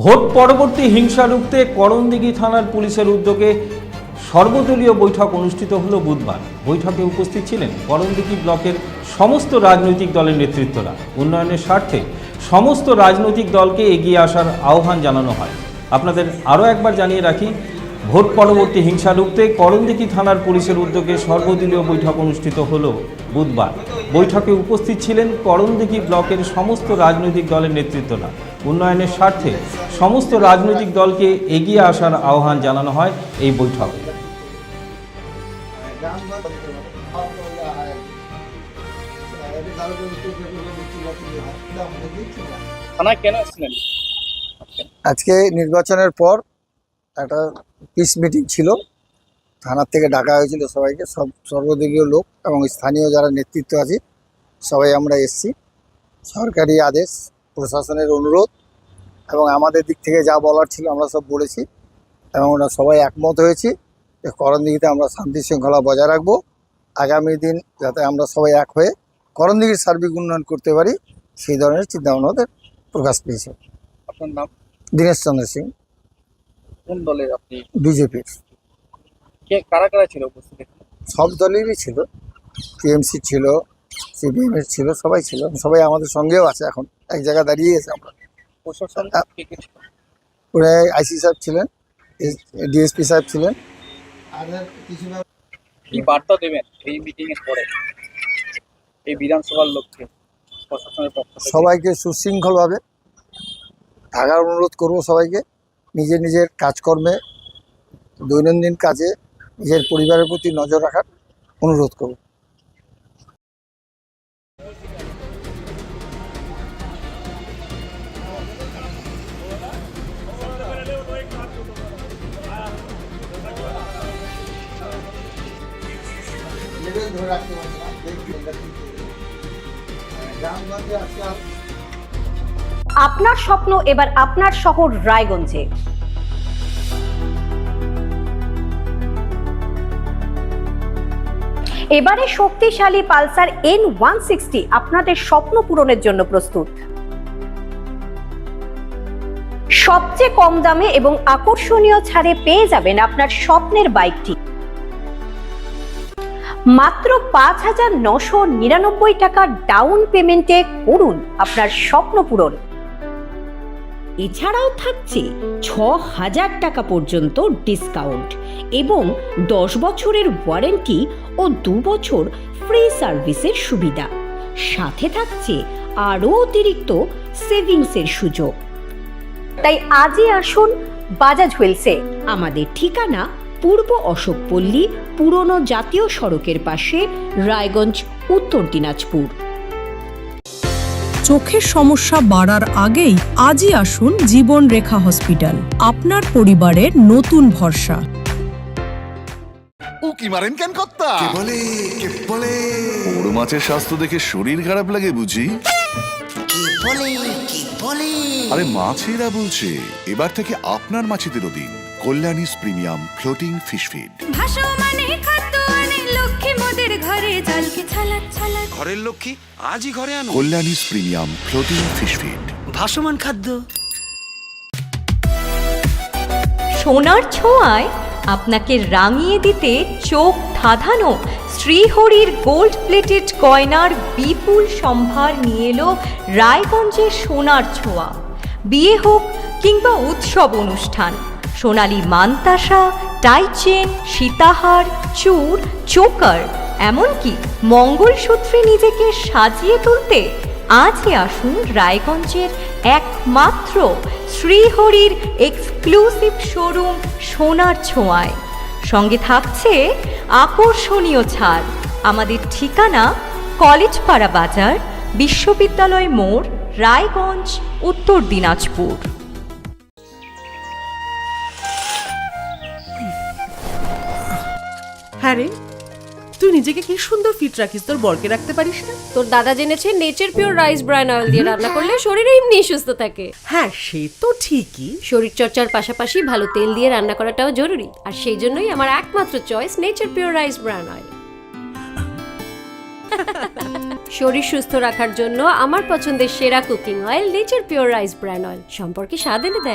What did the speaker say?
Vote পরবর্তী হিংসা রুখতে করণদিঘি থানার পুলিশের উদ্যোগে সর্বদলীয় বৈঠক অনুষ্ঠিত হলো বুধবার। বৈঠকে উপস্থিত ছিলেন করণদিঘি ব্লকের সমস্ত রাজনৈতিক দলের নেতৃত্বরা। উন্নয়নের স্বার্থে সমস্ত রাজনৈতিক দলকে এগিয়ে আসার আহ্বান জানানো হয়। আপনাদের আরও একবার জানিয়ে রাখি, ভোট পরবর্তী হিংসা রুখতে করণদিঘি থানার পুলিশের উদ্যোগে সর্বদলীয় বৈঠক অনুষ্ঠিত হলো বুধবার। বৈঠকে উপস্থিত ছিলেন করণদিঘি ব্লকের সমস্ত রাজনৈতিক দলের নেতৃত্বরা। উন্নয়নের স্বার্থে সমস্ত রাজনৈতিক দলকে এগিয়ে আসার আহ্বান জানানো হয় এই বৈঠকে। আজকে নির্বাচনের পর একটা পিস মিটিং ছিল, থানার থেকে ডাকা হয়েছিল সবাইকে, সর্বদলীয় লোক এবং স্থানীয় যারা নেতৃত্ব আছে সবাই আমরা এসেছি। সরকারি আদেশ, প্রশাসনের অনুরোধ এবং আমাদের দিক থেকে যা বলার ছিল আমরা সব বলেছি এবং ওরা সবাই একমত হয়েছি যে করণদিঘিতে আমরা শান্তি শৃঙ্খলা বজায় রাখবো। আগামী দিন যাতে আমরা সবাই এক হয়ে করণদিঘির সার্বিক উন্নয়ন করতে পারি, সেই ধরনের চিন্তাভাবনা আমাদের প্রকাশ পেয়েছে। আপনার নাম? দীনেশ চন্দ্র সিং। কোন দলের আপনি? বিজেপির। কারা কারা ছিল উপস্থিত? সব দলেরই ছিল, টিএমসি ছিল, সিপিএমের ছিল, সবাই ছিল, সবাই আমাদের সঙ্গেও আছে। এখন এক জায়গায় দাঁড়িয়ে গেছে আমরা। প্রশাসন কে কে ছিল? ওরা আইসি সাহেব ছিলেন, ডিএসপি সাহেব ছিলেন। কি বার্তা দেবেন এই মিটিং এর পরে এই বিধানসভার লক্ষ্যে প্রশাসনের পক্ষ থেকে? সবাইকে সুশৃঙ্খলভাবে থাকার অনুরোধ করব, সবাইকে নিজের নিজের কাজকর্মে, দৈনন্দিন কাজে নিজের পরিবারের প্রতি নজর রাখার অনুরোধ করব। আপনার স্বপ্ন এবার আপনার শহর রায়গঞ্জে। এবারে শক্তিশালী পালসার N160 আপনাদের স্বপ্ন পূরণের জন্য প্রস্তুত। সবচেয়ে কম দামে এবং আকর্ষণীয় ছাড়ে পেয়ে যাবেন আপনার স্বপ্নের বাইকটি। মাত্র ৫,৯৯৯ টাকা ডাউন পেমেন্টে করুন আপনার স্বপ্ন পূরণ। এছাড়াও থাকছে ৬,০০০ টাকা পর্যন্ত ডিসকাউন্ট এবং ১০ বছরের ওয়ারেন্টি ও ২ বছর ফ্রি সার্ভিসের সুবিধা। সাথে থাকছে আরও অতিরিক্ত সেভিংসের সুযোগ। তাই আজই আসুন বাজাজ হুইলসে। আমাদের ঠিকানা পূর্ব অশোকপল্লী, পুরনো জাতীয় সড়কের পাশে, রায়গঞ্জ, উত্তর দিনাজপুর। চোখের সমস্যা বাড়ার আগেই আজই আসুন জীবন রেখা হসপিটাল, আপনার পরিবারের নতুন ভরসা। ও কি মারেন কেন কর্তা? কে বলে বড় মাছের স্বাস্থ্য দেখে শরীর খারাপ লাগে বুঝি? আরে মাছেরা বলছে, এবার থেকে আপনার মাছেদেরও দিন কল্যাণীস প্রিমিয়াম ফ্লোটিং ফিশ ফিড। ঘরের লক্ষ্মী আজই ঘরে আনো কল্যাণীস প্রিমিয়াম ফ্লোটিং ফিশ ফিড, ভাসমান খাদ্য। সোনার ছোঁয়ায় আপনাকে রাঙিয়ে দিতে চোখ ধাঁধানো শ্রীহরির গোল্ড প্লেটেড গয়নার বিপুল সম্ভার নিয়ে এলো রায়গঞ্জের সোনার ছোঁয়া। বিয়ে হোক কিংবা উৎসব অনুষ্ঠান, সোনালী মানতাসা, টাইচেন, সীতাহার, চূড়, চোকার, এমনকি মঙ্গলসূত্রে নিজেকে সাজিয়ে তুলতে আজই আসুন রায়গঞ্জের একমাত্র শ্রীহরির এক্সক্লুসিভ শোরুম সোনার ছোঁয়ায়। সঙ্গে থাকছে আকর্ষণীয় ছাড়। আমাদের ঠিকানা কলেজপাড়া বাজার, বিশ্ববিদ্যালয় মোড়, রায়গঞ্জ, উত্তর দিনাজপুর। হ্যাঁ রে, তুই নিজেকে কি সুন্দর ফিট রাখিস, তোর বরকে রাখতে পারিস না? তোর দাদা জেনেছে nature pure rice bran oil দিয়ে রান্না করলে শরীর এমনি সুস্থ থাকে। হ্যাঁ সে তো ঠিকই, শরীর চর্চার পাশাপাশি ভালো তেল দিয়ে রান্না করাটাও জরুরি, আর সেই জন্যই আমার একমাত্র choice nature pure rice bran oil. শরীর সুস্থ রাখার জন্য আমার পছন্দের সেরা cooking oil nature pure rice bran oil, সম্পর্কে স্বাদ এনে দেয়।